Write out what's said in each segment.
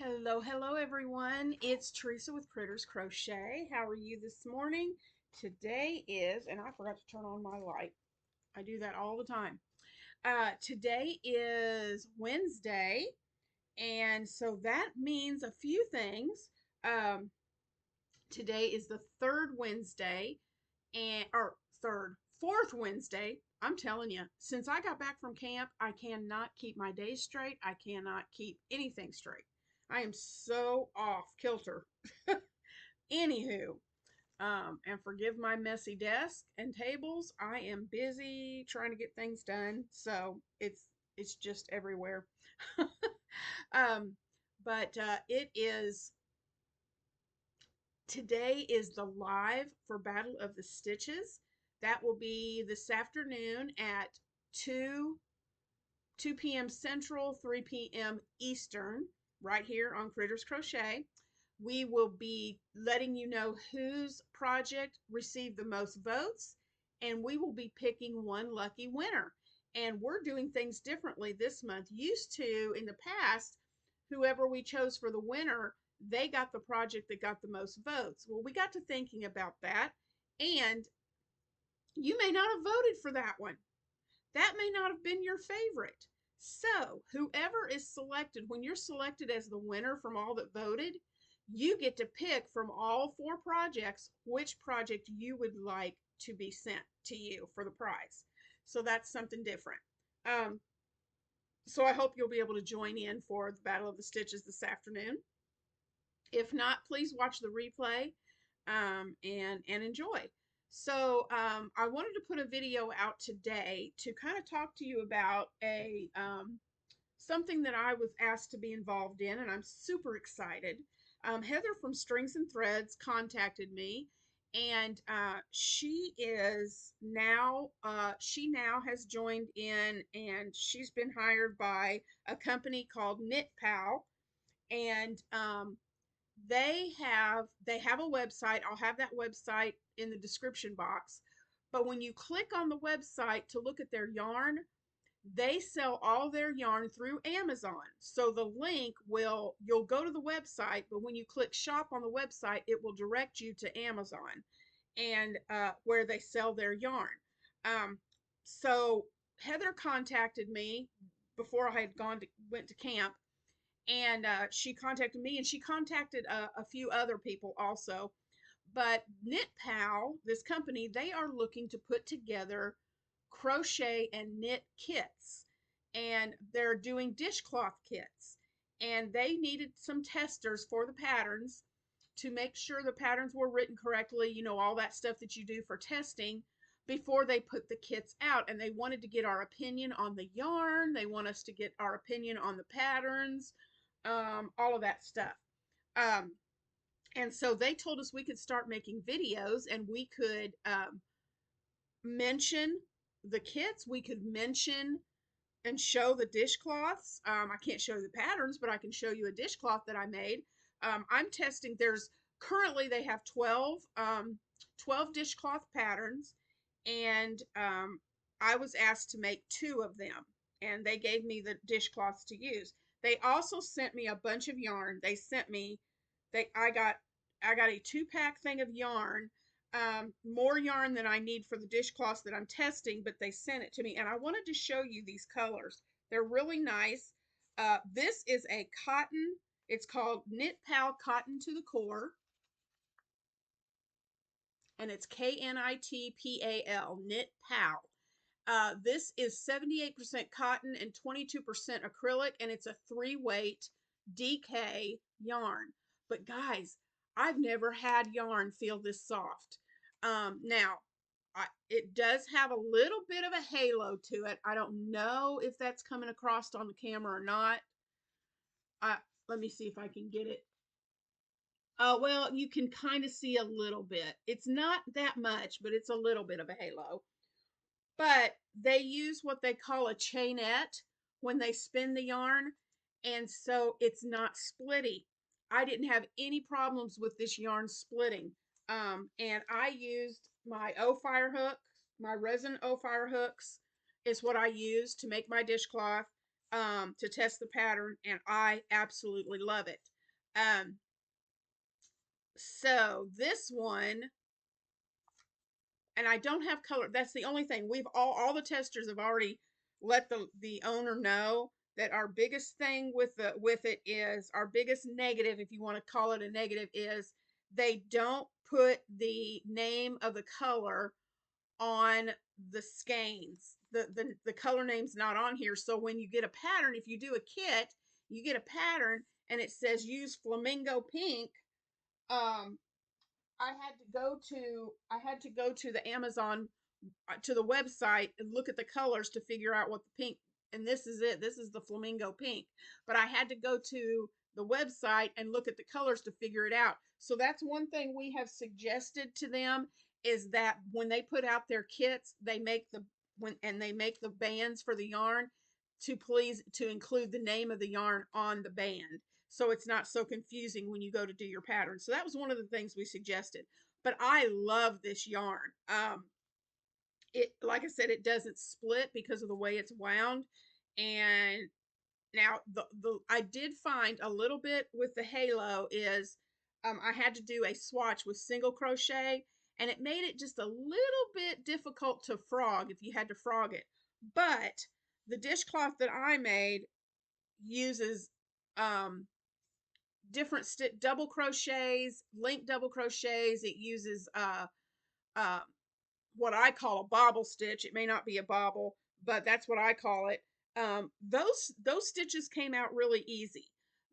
Hello, hello everyone. It's Teresa with Critters Crochet. How are you this morning? Today is, and I forgot to turn on my light. I do that all the time. Today is Wednesday, and so that means a few things. Um, Today is the third Wednesday, fourth Wednesday. I'm telling you, since I got back from camp, I cannot keep my days straight. I cannot keep anything straight. I am so off kilter. Anywho, and forgive my messy desk and tables. I am busy trying to get things done, so it's just everywhere. um, but it is today is the live for Battle of the Stitches. That will be this afternoon at 2 p.m. Central, 3 p.m. Eastern, right here on Critters Crochet. We will be letting you know whose project received the most votes, and we will be picking one lucky winner. And we're doing things differently this month. Used to, in the past, whoever we chose for the winner, they got the project that got the most votes. Well, we got to thinking about that, and you may not have voted for that one. That may not have been your favorite. So, whoever is selected, when you're selected as the winner from all that voted, you get to pick from all four projects which project you would like to be sent to you for the prize. So, that's something different. Um, so, I hope you'll be able to join in for the Battle of the Stitches this afternoon. If not, please watch the replay and enjoy. So I wanted to put a video out today to kind of talk to you about a something that I was asked to be involved in, and I'm super excited. Heather from Strings and Threads contacted me, and she now has joined in, and she's been hired by a company called KnitPal, and they have a website. I'll have that website in the description box. But when you click on the website to look at their yarn, they sell all their yarn through Amazon. So the link you'll go to the website, but when you click shop on the website, it will direct you to Amazon and where they sell their yarn. Um, so Heather contacted me before I had went to camp, and she contacted me, and she contacted a few other people also. But KnitPal, this company, they are looking to put together crochet and knit kits, and they're doing dishcloth kits, and they needed some testers for the patterns to make sure the patterns were written correctly, all that stuff that you do for testing before they put the kits out. And they wanted to get our opinion on the yarn, they want us to get our opinion on the patterns, all of that stuff. Um, and so they told us we could start making videos, and we could mention the kits, we could mention and show the dishcloths. I can't show you the patterns, but I can show you a dishcloth that I made. I'm testing, currently they have 12 dishcloth patterns, and I was asked to make 2 of them, and they gave me the dishcloths to use. They also sent me a bunch of yarn. They sent me, I got a 2-pack thing of yarn, more yarn than I need for the dishcloths that I'm testing, but they sent it to me, and I wanted to show you these colors. They're really nice. This is a cotton. It's called KnitPal Cotton to the Core, and it's KnitPal, KnitPal. This is 78% cotton and 22% acrylic, and it's a 3-weight DK yarn. But guys, I've never had yarn feel this soft. Now, it does have a little bit of a halo to it. I don't know if that's coming across on the camera or not. Let me see if I can get it. Well, you can kind of see a little bit. It's not that much, but it's a little bit of a halo. But they use what they call a chainette when they spin the yarn, and so it's not splitty. I didn't have any problems with this yarn splitting. And I used my O-fire hook, my resin O-fire hooks is what I used to make my dishcloth. to test the pattern, and I absolutely love it. Um, so this one, and I don't have color. That's the only thing. We've all the testers have already let the owner know that our biggest thing with it is, our biggest negative, if you want to call it a negative, is they don't put the name of the color on the skeins. The color name's not on here. So when you get a pattern, if you do a kit, you get a pattern and it says use flamingo pink. Um, I had to go to the Amazon, to the website, and look at the colors to figure out what the pink, and this is it. This is the flamingo pink. But I had to go to the website and look at the colors to figure it out. So that's one thing we have suggested to them, is that when they put out their kits, they make they make the bands for the yarn, to please to include the name of the yarn on the band, so it's not so confusing when you go to do your pattern. So that was one of the things we suggested. But I love this yarn. It, like I said, it doesn't split because of the way it's wound. And now the I did find a little bit with the halo is, I had to do a swatch with single crochet, and it made it just a little bit difficult to frog if you had to frog it. But the dishcloth that I made uses different double crochets, link double crochets. It uses uh what I call a bobble stitch. It may not be a bobble, but that's what I call it. Those stitches came out really easy.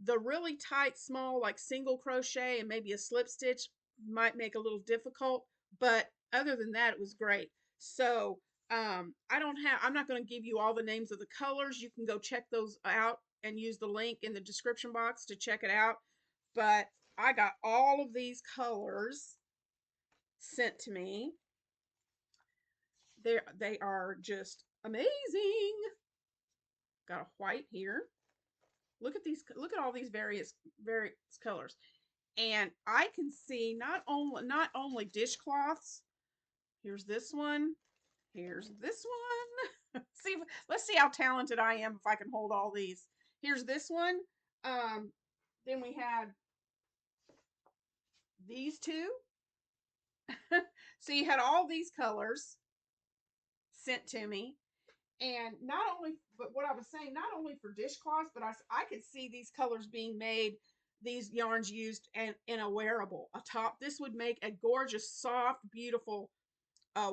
The really tight, small, like single crochet and maybe a slip stitch might make a little difficult, but other than that, it was great. So I'm not going to give you all the names of the colors. You can go check those out and use the link in the description box to check it out. But I got all of these colors sent to me. They are just amazing. Got a white here. Look at these. Look at all these various colors. And I can see not only dishcloths. Here's this one. Here's this one. See, let's see how talented I am if I can hold all these. Here's this one. Then we had these two. So you had all these colors sent to me. And not only, but what I was saying, not only for dishcloths, but I could see these colors being made, these yarns used and in a wearable, a top. This would make a gorgeous, soft, beautiful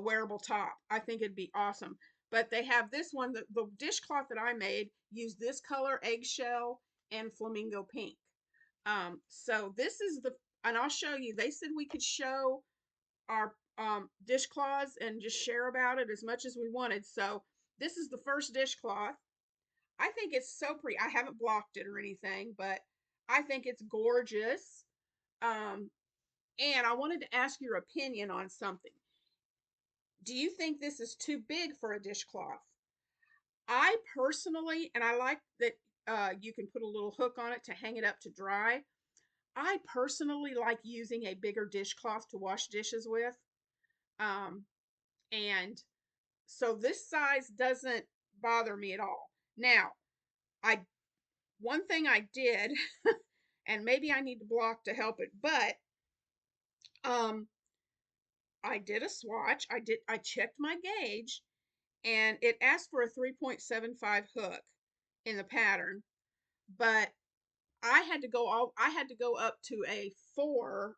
wearable top. I think it'd be awesome. But they have this one, the dishcloth that I made used this color, eggshell and flamingo pink. So this is and I'll show you. They said we could show our dishcloths and just share about it as much as we wanted. So this is the first dishcloth. I think it's so pretty. I haven't blocked it or anything, but I think it's gorgeous. Um, and I wanted to ask your opinion on something. Do you think this is too big for a dishcloth? I personally, and I like that you can put a little hook on it to hang it up to dry. I personally like using a bigger dishcloth to wash dishes with. Um, and so this size doesn't bother me at all. Now, I one thing I did, and maybe I need to block to help it, but um, I did a swatch. I checked my gauge, and it asked for a 3.75 hook in the pattern, but I had to go up to a 4.5.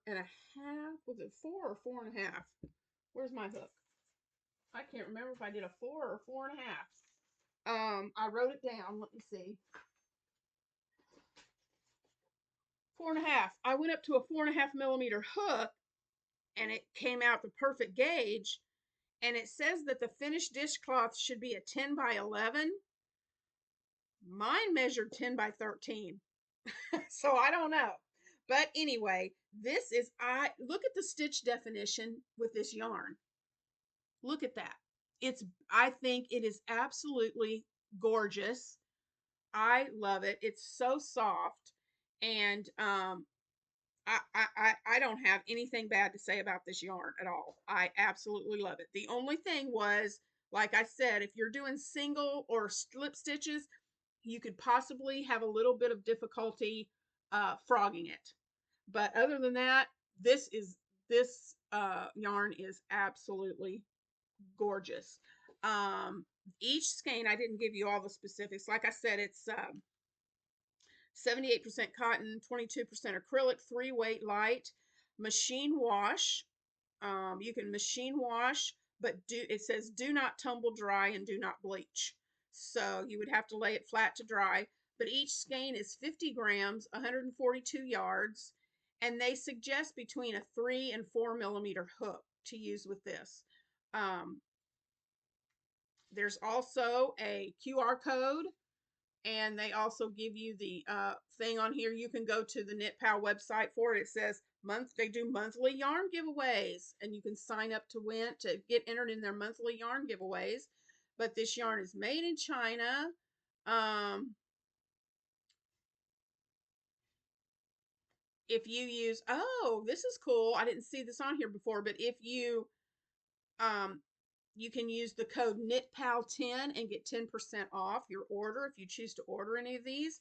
Was it 4 or 4.5? Where's my hook? I can't remember if I did a 4 or 4.5. I wrote it down. Let me see. 4.5. I went up to a 4.5 millimeter hook, and it came out the perfect gauge. And it says that the finished dishcloth should be a 10 by 11. Mine measured 10 by 13. So I don't know. But anyway, I look at the stitch definition with this yarn. Look at that. I think it is absolutely gorgeous. I love it. It's so soft. And I don't have anything bad to say about this yarn at all. I absolutely love it. The only thing was, like I said, if you're doing single or slip stitches, you could possibly have a little bit of difficulty frogging it. But other than that, this yarn is absolutely gorgeous. Each skein, I didn't give you all the specifics. Like I said, it's 78% cotton, 22% acrylic, 3-weight light, machine wash. You can machine wash, but it says do not tumble dry and do not bleach. So you would have to lay it flat to dry. But each skein is 50 grams, 142 yards, and they suggest between a 3 and 4 millimeter hook to use with this. Um, there's also a QR code, and they also give you the thing on here. You can go to the KnitPal website for it. It says they do monthly yarn giveaways, and you can sign up to win to get entered in their monthly yarn giveaways. But this yarn is made in China. If you use, oh, this is cool. I didn't see this on here before, but if you um, you can use the code KnitPal10 and get 10% off your order if you choose to order any of these.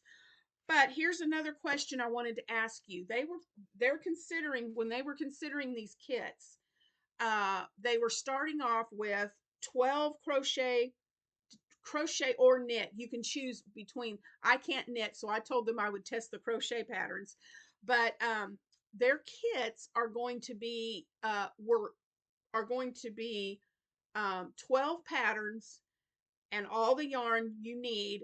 But here's another question I wanted to ask you. They're considering, when they were considering these kits, they were starting off with 12 crochet or knit. You can choose between. I can't knit, so I told them I would test the crochet patterns. But their kits are going to be 12 patterns and all the yarn you need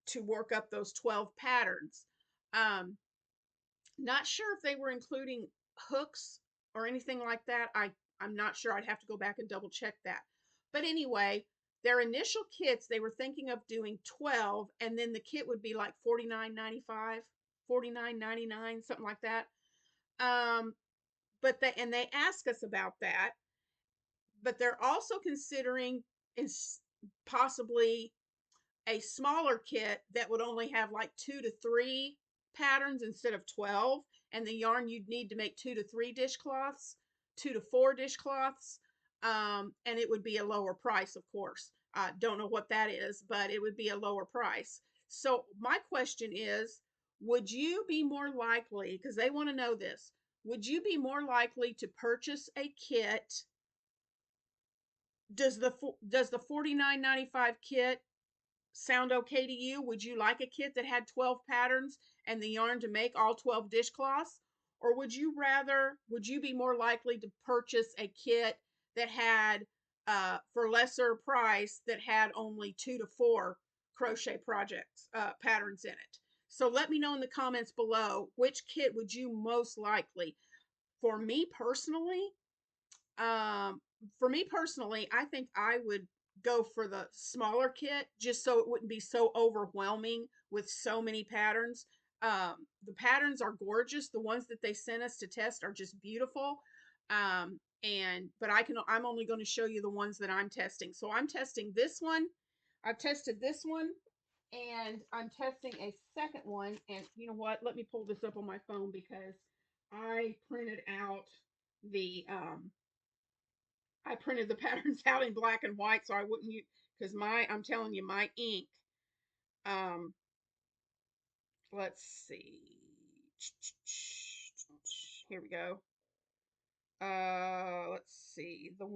to work up those 12 patterns. Um, Not sure if they were including hooks or anything like that. I'm not sure. I'd have to go back and double check that. But anyway, their initial kits, they were thinking of doing 12, and then the kit would be like $49.95, $49.99, something like that. But they ask us about that. But they're also considering possibly a smaller kit that would only have like 2 to 3 patterns instead of 12, and the yarn you'd need to make 2 to 3 dishcloths, 2 to 4 dishcloths, and it would be a lower price, of course. Don't know what that is, but it would be a lower price. So my question is, would you be more likely, because they want to know this, would you be more likely to purchase a kit? Does the $49.95 kit sound okay to you? Would you like a kit that had 12 patterns and the yarn to make all 12 dishcloths? Or would you be more likely to purchase a kit that had, for lesser price, that had only 2 to 4 crochet projects, patterns in it? So let me know in the comments below, which kit would you most likely? For me personally, um, I think I would go for the smaller kit just so it wouldn't be so overwhelming with so many patterns. The patterns are gorgeous. The ones that they sent us to test are just beautiful. But I'm only going to show you the ones that I'm testing. So I'm testing this one. I've tested this one, and I'm testing a second one. And you know what? Let me pull this up on my phone because I printed out the I printed the patterns out in black and white so I wouldn't use, because I'm telling you, my ink, um, let's see. Here we go. Let's see. The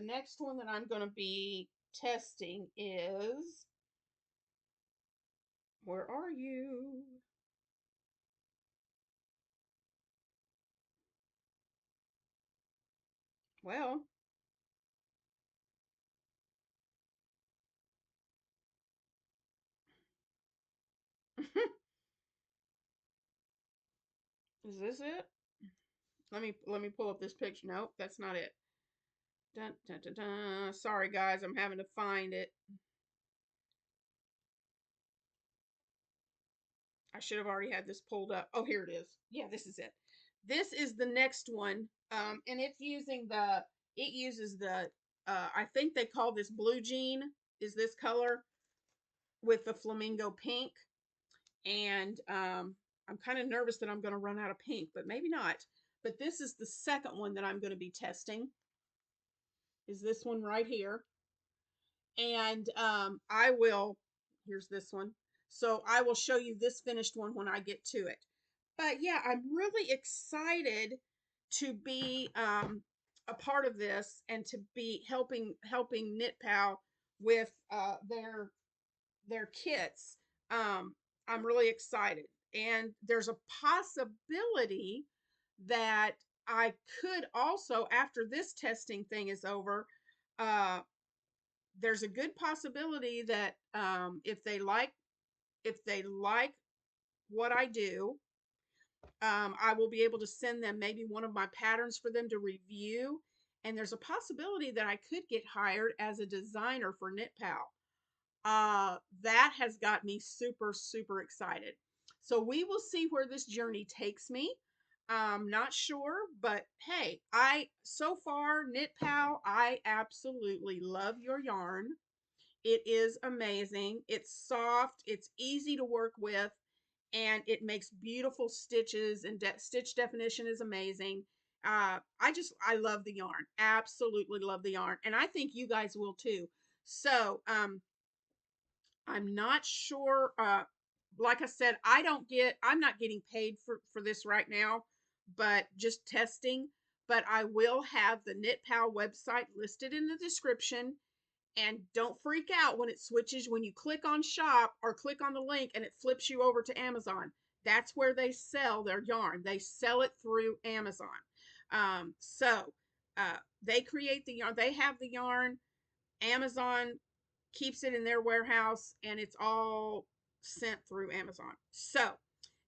next one that I'm going to be testing is, where are you? Well, is this it? Let me pull up this picture. Nope, that's not it. Dun, dun, dun, dun. Sorry guys, I'm having to find it. I should have already had this pulled up. Oh, here it is. Yeah, this is it. This is the next one. And it uses the, I think they call this blue jean, is this color with the flamingo pink. And I'm kind of nervous that I'm going to run out of pink, but maybe not. But this is the second one that I'm going to be testing, is this one right here. And here's this one. So I will show you this finished one when I get to it. But yeah, I'm really excited to be a part of this and to be helping KnitPal with their kits. I'm really excited, and there's a possibility that I could also, after this testing thing is over, uh, there's a good possibility that if they like what I do, I will be able to send them maybe one of my patterns for them to review. And there's a possibility that I could get hired as a designer for KnitPal. That has got me super, super excited. So we will see where this journey takes me. Not sure, but hey, so far, KnitPal, I absolutely love your yarn. It is amazing. It's soft, it's easy to work with, and it makes beautiful stitches, and stitch definition is amazing. I love the yarn. Absolutely love the yarn. And I think you guys will too. So, I'm not sure. Like I said, I'm not getting paid for this right now, but just testing. But I will have the KnitPal website listed in the description. And don't freak out when it switches, when you click on shop or click on the link and it flips you over to Amazon. That's where they sell their yarn. They sell it through Amazon. So they create the yarn. They have the yarn. Amazon keeps it in their warehouse, and it's all sent through Amazon. So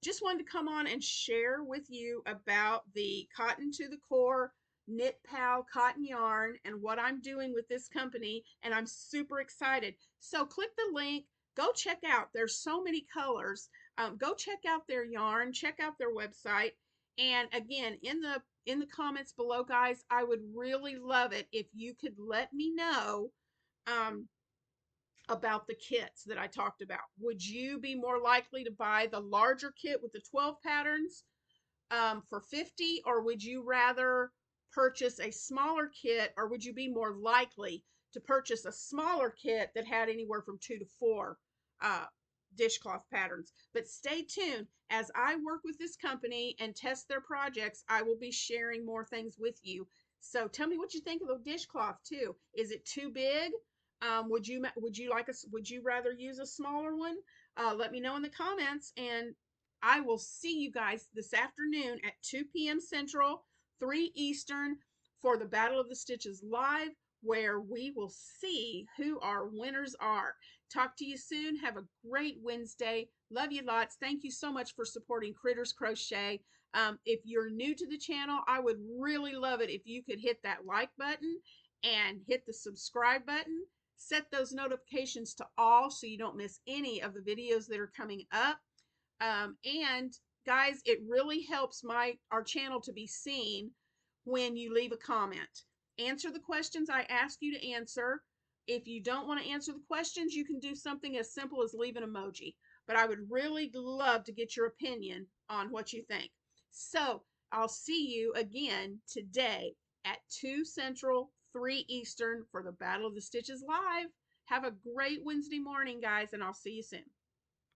just wanted to come on and share with you about the Cotton to the Core KnitPal cotton yarn and what I'm doing with this company, and I'm super excited. So click the link, go check out. There's so many colors. Go check out their yarn, check out their website, and again, in the comments below, guys, I would really love it if you could let me know um, about the kits that I talked about. Would you be more likely to buy the larger kit with the 12 patterns for 50, or would you rather purchase a smaller kit, or would you be more likely to purchase a smaller kit that had anywhere from 2 to 4 uh, dishcloth patterns? But stay tuned. As I work with this company and test their projects, I will be sharing more things with you. So tell me what you think of the dishcloth too. Is it too big? Would you rather use a smaller one? Let me know in the comments, and I will see you guys this afternoon at 2 p.m. Central, 3 Eastern for the Battle of the Stitches live, where we will see who our winners are. Talk to you soon. Have a great Wednesday. Love you lots. Thank you so much for supporting Critters Crochet. If you're new to the channel, I would really love it if you could hit that like button and hit the subscribe button. Set those notifications to all so you don't miss any of the videos that are coming up. And guys, it really helps our channel to be seen when you leave a comment. Answer the questions I ask you to answer. If you don't want to answer the questions, you can do something as simple as leave an emoji. But I would really love to get your opinion on what you think. So I'll see you again today at 2 Central, 3 Eastern for the Battle of the Stitches live. Have a great Wednesday morning, guys, and I'll see you soon.